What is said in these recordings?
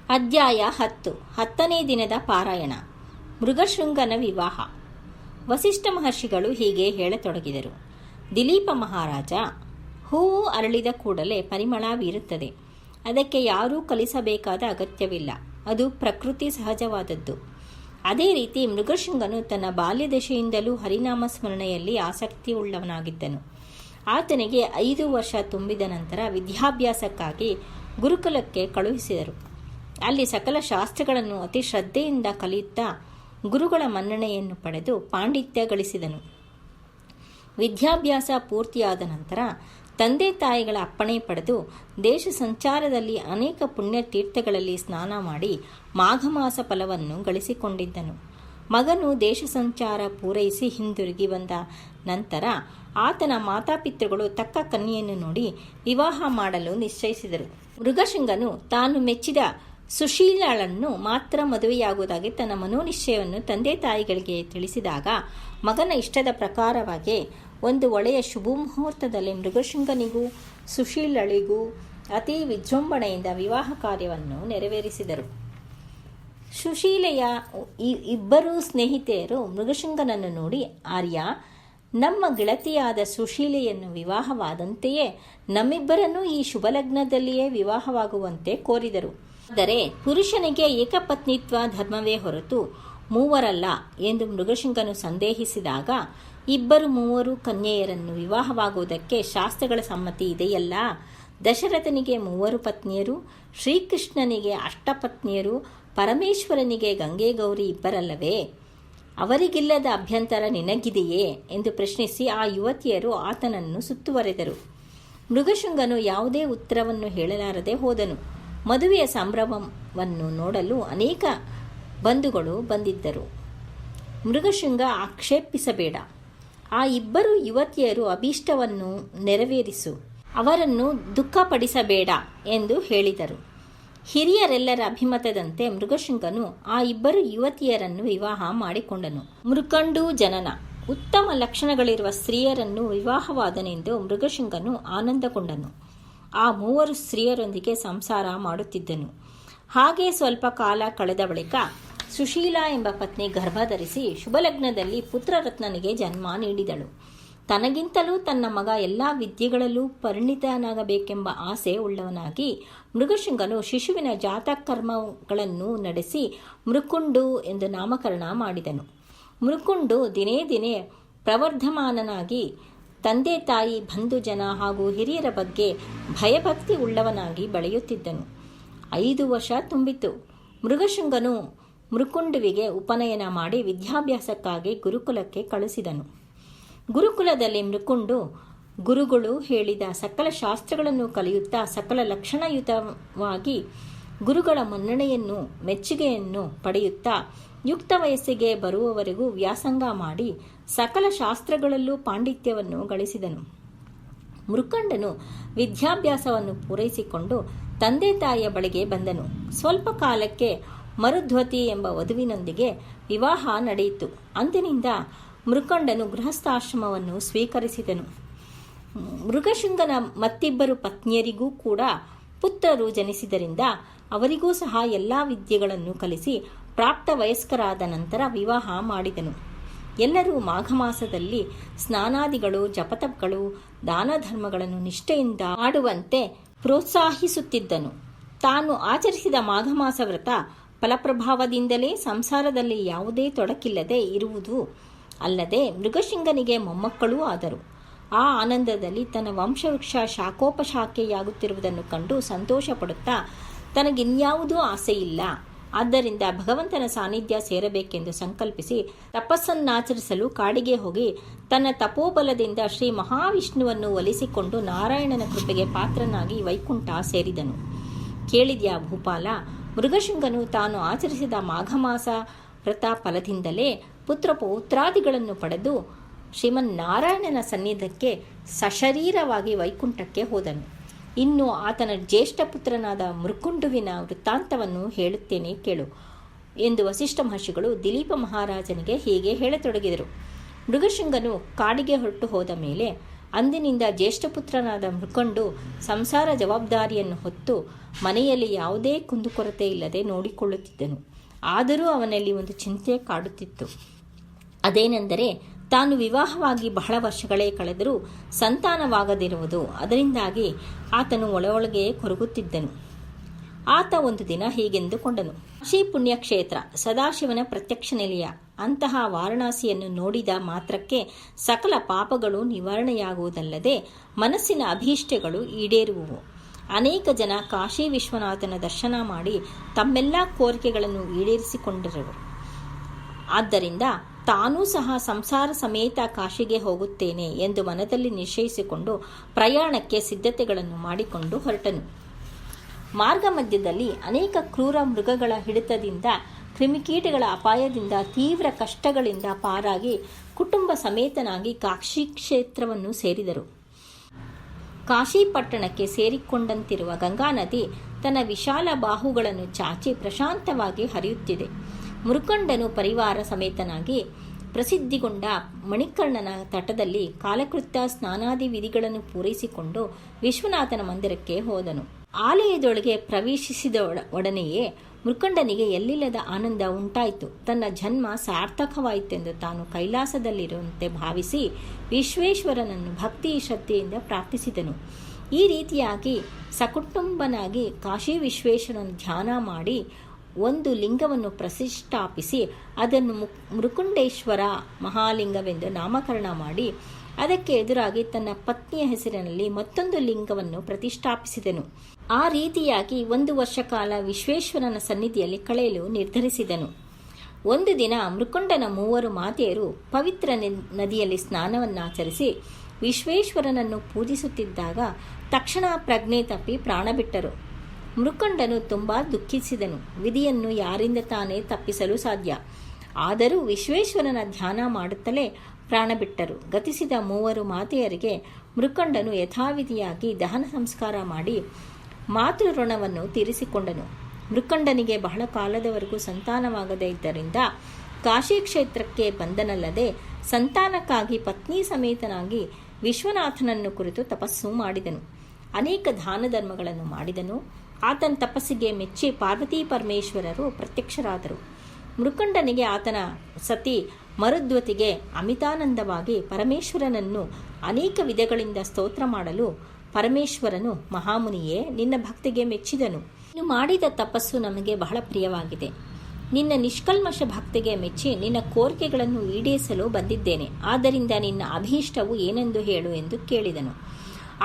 ಅಧ್ಯಾಯ 10. 10ನೇ ದಿನದ ಪಾರಾಯಣ. ಮೃಗಶೃಂಗನ ವಿವಾಹ. ವಸಿಷ್ಠ ಮಹರ್ಷಿಗಳು ಹೀಗೆ ಹೇಳತೊಡಗಿದರು. ದಿಲೀಪ ಮಹಾರಾಜ, ಹೂವು ಅರಳಿದ ಕೂಡಲೇ ಪರಿಮಳ ಬೀರುತ್ತದೆ. ಅದಕ್ಕೆ ಯಾರೂ ಕಲಿಸಬೇಕಾದ ಅಗತ್ಯವಿಲ್ಲ. ಅದು ಪ್ರಕೃತಿ ಸಹಜವಾದದ್ದು. ಅದೇ ರೀತಿ ಮೃಗಶೃಂಗನು ತನ್ನ ಬಾಲ್ಯದಶೆಯಿಂದಲೂ ಹರಿನಾಮ ಸ್ಮರಣೆಯಲ್ಲಿ ಆಸಕ್ತಿಯುಳ್ಳವನಾಗಿದ್ದನು. ಆತನಿಗೆ 5 ವರ್ಷ ತುಂಬಿದ ನಂತರ ವಿದ್ಯಾಭ್ಯಾಸಕ್ಕಾಗಿ ಗುರುಕುಲಕ್ಕೆ ಕಳುಹಿಸಿದರು. ಅಲ್ಲಿ ಸಕಲ ಶಾಸ್ತ್ರಗಳನ್ನು ಅತಿ ಶ್ರದ್ಧೆಯಿಂದ ಕಲಿಯುತ್ತಾ ಗುರುಗಳ ಮನ್ನಣೆಯನ್ನು ಪಡೆದು ಪಾಂಡಿತ್ಯ ಗಳಿಸಿದನು. ವಿದ್ಯಾಭ್ಯಾಸ ಪೂರ್ತಿಯಾದ ನಂತರ ತಂದೆ ತಾಯಿಗಳ ಅಪ್ಪಣೆ ಪಡೆದು ದೇಶ ಸಂಚಾರದಲ್ಲಿ ಅನೇಕ ಪುಣ್ಯತೀರ್ಥಗಳಲ್ಲಿ ಸ್ನಾನ ಮಾಡಿ ಮಾಘಮಾಸ ಫಲವನ್ನು ಗಳಿಸಿಕೊಂಡಿದ್ದನು. ಮಗನು ದೇಶ ಸಂಚಾರ ಪೂರೈಸಿ ಹಿಂದಿರುಗಿ ಬಂದ ನಂತರ ಆತನ ಮಾತಾಪಿತೃಗಳು ತಕ್ಕ ಕನ್ಯೆಯನ್ನು ನೋಡಿ ವಿವಾಹ ಮಾಡಲು ನಿಶ್ಚಯಿಸಿದರು. ಮೃಗಶೃಂಗನು ತಾನು ಮೆಚ್ಚಿದ ಸುಶೀಲಳನ್ನು ಮಾತ್ರ ಮದುವೆಯಾಗುವುದಾಗಿ ತನ್ನ ಮನೋನಿಶ್ಚಯವನ್ನು ತಂದೆ ತಾಯಿಗಳಿಗೆ ತಿಳಿಸಿದಾಗ ಮಗನ ಇಷ್ಟದ ಪ್ರಕಾರವಾಗಿ ಒಂದು ಒಳ್ಳೆಯ ಶುಭ ಮುಹೂರ್ತದಲ್ಲಿ ಮೃಗಶೃಂಗನಿಗೂ ಸುಶೀಲಳಿಗೂ ಅತಿ ವಿಜೃಂಭಣೆಯಿಂದ ವಿವಾಹ ಕಾರ್ಯವನ್ನು ನೆರವೇರಿಸಿದರು. ಸುಶೀಲೆಯ ಇಬ್ಬರೂ ಸ್ನೇಹಿತೆಯರು ಮೃಗಶೃಂಗನನ್ನು ನೋಡಿ, ಆರ್ಯ, ನಮ್ಮ ಗೆಳತಿಯಾದ ಸುಶೀಲೆಯನ್ನು ವಿವಾಹವಾದಂತೆಯೇ ನಮ್ಮಿಬ್ಬರನ್ನೂ ಈ ಶುಭಲಗ್ನದಲ್ಲಿಯೇ ವಿವಾಹವಾಗುವಂತೆ ಕೋರಿದರು. ಆದರೆ ಪುರುಷನಿಗೆ ಏಕಪತ್ನಿತ್ವ ಧರ್ಮವೇ ಹೊರತು ಮೂವರಲ್ಲ ಎಂದು ಮೃಗಶೃಂಗನು ಸಂದೇಹಿಸಿದಾಗ, 2-3 ಕನ್ಯೆಯರನ್ನು ವಿವಾಹವಾಗುವುದಕ್ಕೆ ಶಾಸ್ತ್ರಗಳ ಸಮ್ಮತಿ ಇದೆಯಲ್ಲ. ದಶರಥನಿಗೆ 3 ಪತ್ನಿಯರು, ಶ್ರೀಕೃಷ್ಣನಿಗೆ 8 ಪತ್ನಿಯರು, ಪರಮೇಶ್ವರನಿಗೆ ಗಂಗೆ ಗೌರಿ ಇಬ್ಬರಲ್ಲವೇ? ಅವರಿಗಿಲ್ಲದ ಅಭ್ಯಂತರ ನಿನಗಿದೆಯೇ ಎಂದು ಪ್ರಶ್ನಿಸಿ ಆ ಯುವತಿಯರು ಆತನನ್ನು ಸುತ್ತುವರೆದರು. ಮೃಗಶೃಂಗನು ಯಾವುದೇ ಉತ್ತರವನ್ನು ಹೇಳಲಾರದೆ ಹೋದನು. ಮದುವೆಯ ಸಂಭ್ರಮವನ್ನು ನೋಡಲು ಅನೇಕ ಬಂಧುಗಳು ಬಂದಿದ್ದರು. ಮೃಗಶೃಂಗ, ಆಕ್ಷೇಪಿಸಬೇಡ. ಆ 2 ಯುವತಿಯರು ಅಭೀಷ್ಟವನ್ನು ನೆರವೇರಿಸು, ಅವರನ್ನು ದುಃಖಪಡಿಸಬೇಡ ಎಂದು ಹೇಳಿದರು. ಹಿರಿಯರೆಲ್ಲರ ಅಭಿಮತದಂತೆ ಮೃಗಶೃಂಗನು ಆ 2 ಯುವತಿಯರನ್ನು ವಿವಾಹ ಮಾಡಿಕೊಂಡನು. ಮೃಕಂಡು ಜನನ. ಉತ್ತಮ ಲಕ್ಷಣಗಳಿರುವ ಸ್ತ್ರೀಯರನ್ನು ವಿವಾಹವಾದನೆಂದು ಮೃಗಶೃಂಗನು ಆನಂದಗೊಂಡನು. ಆ 3 ಸ್ತ್ರೀಯರೊಂದಿಗೆ ಸಂಸಾರ ಮಾಡುತ್ತಿದ್ದನು. ಹಾಗೆ ಸ್ವಲ್ಪ ಕಾಲ ಕಳೆದ ಬಳಿಕ ಸುಶೀಲಾ ಎಂಬ ಪತ್ನಿ ಗರ್ಭಧರಿಸಿ ಶುಭಲಗ್ನದಲ್ಲಿ ಪುತ್ರರತ್ನನಿಗೆ ಜನ್ಮ ನೀಡಿದಳು. ತನಗಿಂತಲೂ ತನ್ನ ಮಗ ಎಲ್ಲ ವಿದ್ಯೆಗಳಲ್ಲೂ ಪರಿಣಿತನಾಗಬೇಕೆಂಬ ಆಸೆ ಉಳ್ಳವನಾಗಿ ಮೃಗಶೃಂಗನು ಶಿಶುವಿನ ಜಾತಕರ್ಮಗಳನ್ನು ನಡೆಸಿ ಮೃಕುಂಡು ಎಂದು ನಾಮಕರಣ ಮಾಡಿದನು. ಮೃಕುಂಡು ದಿನೇ ದಿನೇ ಪ್ರವರ್ಧಮಾನನಾಗಿ ತಂದೆ ತಾಯಿ ಬಂಧು ಜನ ಹಾಗೂ ಹಿರಿಯರ ಬಗ್ಗೆ ಭಯಭಕ್ತಿ ಉಳ್ಳವನಾಗಿ ಬೆಳೆಯುತ್ತಿದ್ದನು. 5 ವರ್ಷ ತುಂಬಿತು. ಮೃಗಶೃಂಗನು ಮೃಕುಂಡುವಿಗೆ ಉಪನಯನ ಮಾಡಿ ವಿದ್ಯಾಭ್ಯಾಸಕ್ಕಾಗಿ ಗುರುಕುಲಕ್ಕೆ ಕಳುಹಿಸಿದನು. ಗುರುಕುಲದಲ್ಲಿ ಮೃಕುಂಡು ಗುರುಗಳು ಹೇಳಿದ ಸಕಲ ಶಾಸ್ತ್ರಗಳನ್ನು ಕಲಿಯುತ್ತಾ ಸಕಲ ಲಕ್ಷಣಯುತವಾಗಿ ಗುರುಗಳ ಮನ್ನಣೆಯನ್ನು ಮೆಚ್ಚುಗೆಯನ್ನು ಪಡೆಯುತ್ತಾ ಯುಕ್ತ ವಯಸ್ಸಿಗೆ ಬರುವವರೆಗೂ ವ್ಯಾಸಂಗ ಮಾಡಿ ಸಕಲ ಶಾಸ್ತ್ರಗಳಲ್ಲೂ ಪಾಂಡಿತ್ಯವನ್ನು ಗಳಿಸಿದನು. ಮೃಕಂಡನು ವಿದ್ಯಾಭ್ಯಾಸವನ್ನು ಪೂರೈಸಿಕೊಂಡು ತಂದೆ ತಾಯಿಯ ಬಳಿಗೆ ಬಂದನು. ಸ್ವಲ್ಪ ಕಾಲಕ್ಕೆ ಮರುಧ್ವತಿ ಎಂಬ ವಧುವಿನೊಂದಿಗೆ ವಿವಾಹ ನಡೆಯಿತು. ಅಂದಿನಿಂದ ಮೃಕಂಡನು ಗೃಹಸ್ಥಾಶ್ರಮವನ್ನು ಸ್ವೀಕರಿಸಿದನು. ಮೃಗಶೃಂಗನ ಮತ್ತಿಬ್ಬರು ಪತ್ನಿಯರಿಗೂ ಕೂಡ ಪುತ್ರರು ಜನಿಸಿದರಿಂದ ಅವರಿಗೂ ಸಹ ಎಲ್ಲ ವಿದ್ಯೆಗಳನ್ನು ಕಲಿಸಿ ಪ್ರಾಪ್ತ ವಯಸ್ಕರಾದ ನಂತರ ವಿವಾಹ ಮಾಡಿದನು. ಎಲ್ಲರೂ ಮಾಘಮಾಸದಲ್ಲಿ ಸ್ನಾನಾದಿಗಳು, ಜಪತಪಗಳು, ದಾನ ಧರ್ಮಗಳನ್ನು ನಿಷ್ಠೆಯಿಂದ ಮಾಡುವಂತೆ ಪ್ರೋತ್ಸಾಹಿಸುತ್ತಿದ್ದನು. ತಾನು ಆಚರಿಸಿದ ಮಾಘಮಾಸ ವ್ರತ ಫಲಪ್ರಭಾವದಿಂದಲೇ ಸಂಸಾರದಲ್ಲಿ ಯಾವುದೇ ತೊಡಕಿಲ್ಲದೆ ಇರುವುದು ಅಲ್ಲದೆ ಮೃಗಶೃಂಗನಿಗೆ ಮೊಮ್ಮಕ್ಕಳೂ ಆದರು. ಆ ಆನಂದದಲ್ಲಿ ತನ್ನ ವಂಶವೃಕ್ಷ ಶಾಖೋಪಶಾಖೆಯಾಗುತ್ತಿರುವುದನ್ನು ಕಂಡು ಸಂತೋಷ ಪಡುತ್ತಾ ತನಗಿನ್ಯಾವುದೂ ಆಸೆಯಿಲ್ಲ, ಆದ್ದರಿಂದ ಭಗವಂತನ ಸಾನ್ನಿಧ್ಯ ಸೇರಬೇಕೆಂದು ಸಂಕಲ್ಪಿಸಿ ತಪಸ್ಸನ್ನಾಚರಿಸಲು ಕಾಡಿಗೆ ಹೋಗಿ ತನ್ನ ತಪೋಬಲದಿಂದ ಶ್ರೀ ಮಹಾವಿಷ್ಣುವನ್ನು ಒಲಿಸಿಕೊಂಡು ನಾರಾಯಣನ ಕೃಪೆಗೆ ಪಾತ್ರನಾಗಿ ವೈಕುಂಠ ಸೇರಿದನು. ಕೇಳಿದ್ಯಾ ಭೂಪಾಲ, ಮೃಗಶೃಂಗನು ತಾನು ಆಚರಿಸಿದ ಮಾಘಮಾಸ ವ್ರತ ಫಲದಿಂದಲೇ ಪುತ್ರ ಪೌತ್ರಾದಿಗಳನ್ನು ಪಡೆದು ಶ್ರೀಮನ್ನಾರಾಯಣನ ಸನ್ನಿಧಕ್ಕೆ ಸಶರೀರವಾಗಿ ವೈಕುಂಠಕ್ಕೆ ಹೋದನು. ಇನ್ನು ಆತನ ಜ್ಯೇಷ್ಠ ಪುತ್ರನಾದ ಮೃಕುಂಡುವಿನ ವೃತ್ತಾಂತವನ್ನು ಹೇಳುತ್ತೇನೆ ಕೇಳು ಎಂದು ವಸಿಷ್ಠ ಮಹರ್ಷಿಗಳು ದಿಲೀಪ ಮಹಾರಾಜನಿಗೆ ಹೀಗೆ ಹೇಳತೊಡಗಿದರು. ಮೃಗಶೃಂಗನು ಕಾಡಿಗೆ ಹೊರಟು ಹೋದ ಮೇಲೆ ಅಂದಿನಿಂದ ಜ್ಯೇಷ್ಠಪುತ್ರನಾದ ಮೃಕಂಡು ಸಂಸಾರ ಜವಾಬ್ದಾರಿಯನ್ನು ಹೊತ್ತು ಮನೆಯಲ್ಲಿ ಯಾವುದೇ ಕುಂದುಕೊರತೆ ಇಲ್ಲದೆ ನೋಡಿಕೊಳ್ಳುತ್ತಿದ್ದನು. ಆದರೂ ಅವನಲ್ಲಿ ಒಂದು ಚಿಂತೆ ಕಾಡುತ್ತಿತ್ತು. ಅದೇನೆಂದರೆ, ತಾನು ವಿವಾಹವಾಗಿ ಬಹಳ ವರ್ಷಗಳೇ ಕಳೆದರೂ ಸಂತಾನವಾಗದಿರುವುದು. ಅದರಿಂದಾಗಿ ಆತನು ಒಳಗೆ ಕೊರಗುತ್ತಿದ್ದನು. ಆತ ಒಂದು ದಿನ ಹೀಗೆಂದುಕೊಂಡನು: ಕಾಶಿ ಪುಣ್ಯಕ್ಷೇತ್ರ, ಸದಾಶಿವನ ಪ್ರತ್ಯಕ್ಷ ನಿಲಯ. ಅಂತಹ ವಾರಣಾಸಿಯನ್ನು ನೋಡಿದ ಮಾತ್ರಕ್ಕೆ ಸಕಲ ಪಾಪಗಳು ನಿವಾರಣೆಯಾಗುವುದಲ್ಲದೆ ಮನಸ್ಸಿನ ಅಭೀಷ್ಟಗಳು ಈಡೇರುವುವು. ಅನೇಕ ಜನ ಕಾಶಿ ವಿಶ್ವನಾಥನ ದರ್ಶನ ಮಾಡಿ ತಮ್ಮೆಲ್ಲ ಕೋರಿಕೆಗಳನ್ನು ಈಡೇರಿಸಿಕೊಂಡಿರುವರು. ಆದ್ದರಿಂದ ತಾನೂ ಸಹ ಸಂಸಾರ ಸಮೇತ ಕಾಶಿಗೆ ಹೋಗುತ್ತೇನೆ ಎಂದು ಮನದಲ್ಲಿ ನಿಶ್ಚಯಿಸಿಕೊಂಡು ಪ್ರಯಾಣಕ್ಕೆ ಸಿದ್ಧತೆಗಳನ್ನು ಮಾಡಿಕೊಂಡು ಹೊರಟನು. ಮಾರ್ಗ ಮಧ್ಯದಲ್ಲಿ ಅನೇಕ ಕ್ರೂರ ಮೃಗಗಳ ಹಿಡಿತದಿಂದ, ಕ್ರಿಮಿಕೀಟಗಳ ಅಪಾಯದಿಂದ, ತೀವ್ರ ಕಷ್ಟಗಳಿಂದ ಪಾರಾಗಿ ಕುಟುಂಬ ಸಮೇತನಾಗಿ ಕಾಶಿ ಕ್ಷೇತ್ರವನ್ನು ಸೇರಿದರು. ಕಾಶಿ ಪಟ್ಟಣಕ್ಕೆ ಸೇರಿಕೊಂಡಂತಿರುವ ಗಂಗಾ ನದಿ ತನ್ನ ವಿಶಾಲ ಬಾಹುಗಳನ್ನು ಚಾಚಿ ಪ್ರಶಾಂತವಾಗಿ ಹರಿಯುತ್ತಿದೆ. ಮೃಕಂಡನು ಪರಿವಾರ ಸಮೇತನಾಗಿ ಪ್ರಸಿದ್ಧಿಗೊಂಡ ಮಣಿಕರ್ಣನ ತಟದಲ್ಲಿ ಕಾಲಕೃತ್ಯ ಸ್ನಾನಾದಿ ವಿಧಿಗಳನ್ನು ಪೂರೈಸಿಕೊಂಡು ವಿಶ್ವನಾಥನ ಮಂದಿರಕ್ಕೆ ಹೋದನು. ಆಲಯದೊಳಗೆ ಪ್ರವೇಶಿಸಿದ ಒಡನೆಯೇ ಮೃಕಂಡನಿಗೆ ಎಲ್ಲಿಲ್ಲದ ಆನಂದ ಉಂಟಾಯಿತು. ತನ್ನ ಜನ್ಮ ಸಾರ್ಥಕವಾಯಿತೆಂದು ತಾನು ಕೈಲಾಸದಲ್ಲಿರುವಂತೆ ಭಾವಿಸಿ ವಿಶ್ವೇಶ್ವರನನ್ನು ಭಕ್ತಿ ಶ್ರದ್ಧೆಯಿಂದ ಪ್ರಾರ್ಥಿಸಿದನು. ಈ ರೀತಿಯಾಗಿ ಸಕುಟುಂಬನಾಗಿ ಕಾಶಿ ವಿಶ್ವೇಶ್ವರನ ಧ್ಯಾನ ಮಾಡಿ ಒಂದು ಲಿಂಗವನ್ನು ಪ್ರತಿಷ್ಠಾಪಿಸಿ ಅದನ್ನು ಮೃಕುಂಡೇಶ್ವರ ಮಹಾಲಿಂಗವೆಂದು ನಾಮಕರಣ ಮಾಡಿ ಅದಕ್ಕೆ ಎದುರಾಗಿ ತನ್ನ ಪತ್ನಿಯ ಹೆಸರಿನಲ್ಲಿ ಮತ್ತೊಂದು ಲಿಂಗವನ್ನು ಪ್ರತಿಷ್ಠಾಪಿಸಿದನು. ಆ ರೀತಿಯಾಗಿ 1 ವರ್ಷ ಕಾಲ ವಿಶ್ವೇಶ್ವರನ ಸನ್ನಿಧಿಯಲ್ಲಿ ಕಳೆಯಲು ನಿರ್ಧರಿಸಿದನು. ಒಂದು ದಿನ ಮೃಕುಂಡನ 3 ಮಾತೆಯರು ಪವಿತ್ರ ನದಿಯಲ್ಲಿ ಸ್ನಾನವನ್ನಾಚರಿಸಿ ವಿಶ್ವೇಶ್ವರನನ್ನು ಪೂಜಿಸುತ್ತಿದ್ದಾಗ ತಕ್ಷಣ ಪ್ರಜ್ಞೆ ತಪ್ಪಿ ಪ್ರಾಣ ಬಿಟ್ಟರು. ಮೃಕಂಡನು ತುಂಬಾ ದುಃಖಿಸಿದನು. ವಿಧಿಯನ್ನು ಯಾರಿಂದ ತಾನೇ ತಪ್ಪಿಸಲು ಸಾಧ್ಯ? ಆದರೂ ವಿಶ್ವೇಶ್ವರನ ಧ್ಯಾನ ಮಾಡುತ್ತಲೇ ಪ್ರಾಣ ಬಿಟ್ಟರು. ಗತಿಸಿದ 3 ಮಾತೆಯರಿಗೆ ಮೃಕಂಡನು ಯಥಾವಿಧಿಯಾಗಿ ದಹನ ಸಂಸ್ಕಾರ ಮಾಡಿ ಮಾತೃ ಋಣವನ್ನು ತೀರಿಸಿಕೊಂಡನು. ಮೃಕಂಡನಿಗೆ ಬಹಳ ಕಾಲದವರೆಗೂ ಸಂತಾನವಾಗದೇ ಇದ್ದರಿಂದ ಕಾಶಿ ಕ್ಷೇತ್ರಕ್ಕೆ ಬಂದನಲ್ಲದೆ ಸಂತಾನಕ್ಕಾಗಿ ಪತ್ನಿ ಸಮೇತನಾಗಿ ವಿಶ್ವನಾಥನನ್ನು ಕುರಿತು ತಪಸ್ಸು ಮಾಡಿದನು. ಅನೇಕ ದಾನ ಧರ್ಮಗಳನ್ನು ಮಾಡಿದನು. ಆತನ ತಪಸ್ಸಿಗೆ ಮೆಚ್ಚಿ ಪಾರ್ವತೀ ಪರಮೇಶ್ವರರು ಪ್ರತ್ಯಕ್ಷರಾದರು. ಮೃಕಂಡನಿಗೆ ಆತನ ಸತಿ ಮರುದ್ವತಿಗೆ ಅಮಿತಾನಂದವಾಗಿ ಪರಮೇಶ್ವರನನ್ನು ಅನೇಕ ವಿಧಗಳಿಂದ ಸ್ತೋತ್ರ ಮಾಡಲು ಪರಮೇಶ್ವರನು, ಮಹಾಮುನಿಯೇ, ನಿನ್ನ ಭಕ್ತಿಗೆ ಮೆಚ್ಚಿದನು. ನೀನು ಮಾಡಿದ ತಪಸ್ಸು ನಮಗೆ ಬಹಳ ಪ್ರಿಯವಾಗಿದೆ. ನಿನ್ನ ನಿಷ್ಕಲ್ಮಶ ಭಕ್ತಿಗೆ ಮೆಚ್ಚಿ ನಿನ್ನ ಕೋರಿಕೆಗಳನ್ನು ಈಡೇರಿಸಲು ಬಂದಿದ್ದೇನೆ. ಆದ್ದರಿಂದ ನಿನ್ನ ಅಭೀಷ್ಟವು ಏನೆಂದು ಹೇಳು ಎಂದು ಕೇಳಿದನು.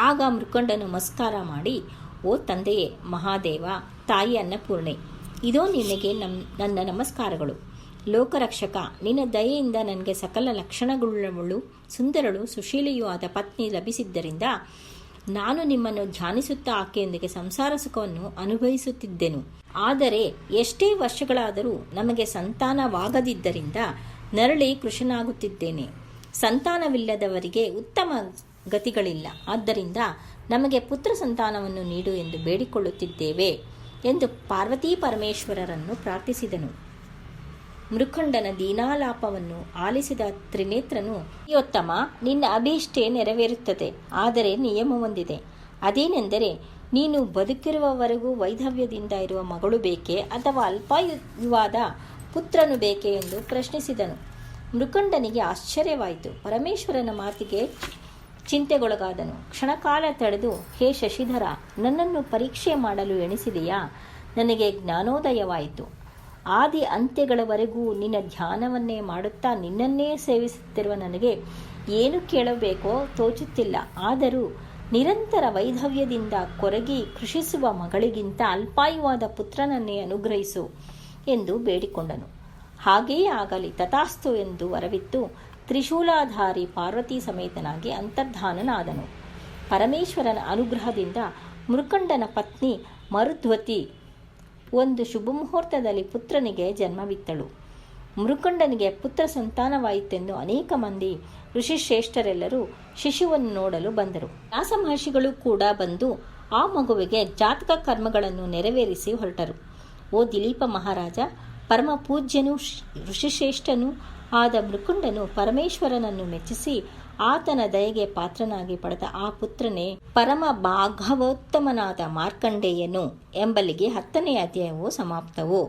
ಆಗ ಮೃಕಂಡನು ನಮಸ್ಕಾರ ಮಾಡಿ, ಓ ತಂದೆಯೇ ಮಹಾದೇವ, ತಾಯಿ ಅನ್ನಪೂರ್ಣೆ, ಇದೋ ನಿನಗೆ ನನ್ನ ನಮಸ್ಕಾರಗಳು. ಲೋಕರಕ್ಷಕ, ನಿನ್ನ ದಯೆಯಿಂದ ನನಗೆ ಸಕಲ ಲಕ್ಷಣಗುಳ್ಳವಳು, ಸುಂದರಳು, ಸುಶೀಲೆಯೂ ಆದ ಪತ್ನಿ ಲಭಿಸಿದ್ದರಿಂದ ನಾನು ನಿಮ್ಮನ್ನು ಧ್ಯಾನಿಸುತ್ತಾ ಆಕೆಯೊಂದಿಗೆ ಸಂಸಾರ ಸುಖವನ್ನು ಅನುಭವಿಸುತ್ತಿದ್ದೆನು. ಆದರೆ ಎಷ್ಟೇ ವರ್ಷಗಳಾದರೂ ನಮಗೆ ಸಂತಾನವಾಗದಿದ್ದರಿಂದ ನರಳಿ ಕೃಶನಾಗುತ್ತಿದ್ದೇನೆ. ಸಂತಾನವಿಲ್ಲದವರಿಗೆ ಉತ್ತಮ ಗತಿಗಳಿಲ್ಲ. ಆದ್ದರಿಂದ ನಮಗೆ ಪುತ್ರ ಸಂತಾನವನ್ನು ನೀಡು ಎಂದು ಬೇಡಿಕೊಳ್ಳುತ್ತಿದ್ದೇವೆ ಎಂದು ಪಾರ್ವತೀ ಪರಮೇಶ್ವರರನ್ನು ಪ್ರಾರ್ಥಿಸಿದನು. ಮೃಕಂಡನ ದೀನಾಲಾಪವನ್ನು ಆಲಿಸಿದ ತ್ರಿನೇತ್ರನು, ಪ್ರಿಯೋತ್ತಮ, ನಿನ್ನ ಅಭೀಷ್ಟೆ ನೆರವೇರುತ್ತದೆ. ಆದರೆ ನಿಯಮವೊಂದಿದೆ. ಅದೇನೆಂದರೆ, ನೀನು ಬದುಕಿರುವವರೆಗೂ ವೈಧವ್ಯದಿಂದ ಇರುವ ಮಗಳು ಬೇಕೇ ಅಥವಾ ಅಲ್ಪಾಯುವಾದ ಪುತ್ರನು ಬೇಕೇ ಎಂದು ಪ್ರಶ್ನಿಸಿದನು. ಮೃಕಂಡನಿಗೆ ಆಶ್ಚರ್ಯವಾಯಿತು. ಪರಮೇಶ್ವರನ ಮಾತಿಗೆ ಚಿಂತೆಗೊಳಗಾದನು. ಕ್ಷಣಕಾಲ ತಡೆದು, ಹೇ ಶಶಿಧರ, ನನ್ನನ್ನು ಪರೀಕ್ಷೆ ಮಾಡಲು ಎಣಿಸಿದೆಯಾ? ನನಗೆ ಜ್ಞಾನೋದಯವಾಯಿತು. ಆದಿ ಅಂತ್ಯಗಳವರೆಗೂ ನಿನ್ನ ಧ್ಯಾನವನ್ನೇ ಮಾಡುತ್ತಾ ನಿನ್ನನ್ನೇ ಸೇವಿಸುತ್ತಿರುವ ನನಗೆ ಏನು ಕೇಳಬೇಕೋ ತೋಚುತ್ತಿಲ್ಲ. ಆದರೂ ನಿರಂತರ ವೈಧವ್ಯದಿಂದ ಕೊರಗಿ ಕೃಷಿಸುವ ಮಗಳಿಗಿಂತ ಅಲ್ಪಾಯುವಾದ ಪುತ್ರನನ್ನೇ ಅನುಗ್ರಹಿಸು ಎಂದು ಬೇಡಿಕೊಂಡನು. ಹಾಗೆಯೇ ಆಗಲಿ, ತಥಾಸ್ತು ಎಂದು ವರವಿತ್ತು ತ್ರಿಶೂಲಾಧಾರಿ ಪಾರ್ವತಿ ಸಮೇತನಾಗಿ ಅಂತರ್ಧಾನನಾದನು. ಪರಮೇಶ್ವರನ ಅನುಗ್ರಹದಿಂದ ಮೃಕಂಡನ ಪತ್ನಿ ಮರುದ್ವತಿ ಒಂದು ಶುಭ ಮುಹೂರ್ತದಲ್ಲಿ ಪುತ್ರನಿಗೆ ಜನ್ಮವಿತ್ತಳು. ಮೃಕಂಡನಿಗೆ ಪುತ್ರ ಸಂತಾನವಾಯಿತೆಂದು ಅನೇಕ ಮಂದಿ ಋಷಿಶ್ರೇಷ್ಠರೆಲ್ಲರೂ ಶಿಶುವನ್ನು ನೋಡಲು ಬಂದರು. ವ್ಯಾಸ ಮಹರ್ಷಿಗಳು ಕೂಡ ಬಂದು ಆ ಮಗುವಿಗೆ ಜಾತಕ ಕರ್ಮಗಳನ್ನು ನೆರವೇರಿಸಿ ಹೊರಟರು. ಓ ದಿಲೀಪ ಮಹಾರಾಜ, ಪರಮ ಪೂಜ್ಯನೂ ಋಷಿಶ್ರೇಷ್ಠನೂ ಆದ ಮೃಕುಂಡನು ಪರಮೇಶ್ವರನನ್ನು ಮೆಚ್ಚಿಸಿ ಆತನ ದಯೆಗೆ ಪಾತ್ರನಾಗಿ ಪಡೆದ ಆ ಪುತ್ರನೇ ಪರಮ ಭಾಗವೋತ್ತಮನಾದ ಮಾರ್ಕಂಡೇಯನು ಎಂಬಲ್ಲಿಗೆ 10ನೇ ಅಧ್ಯಾಯವು ಸಮಾಪ್ತವು.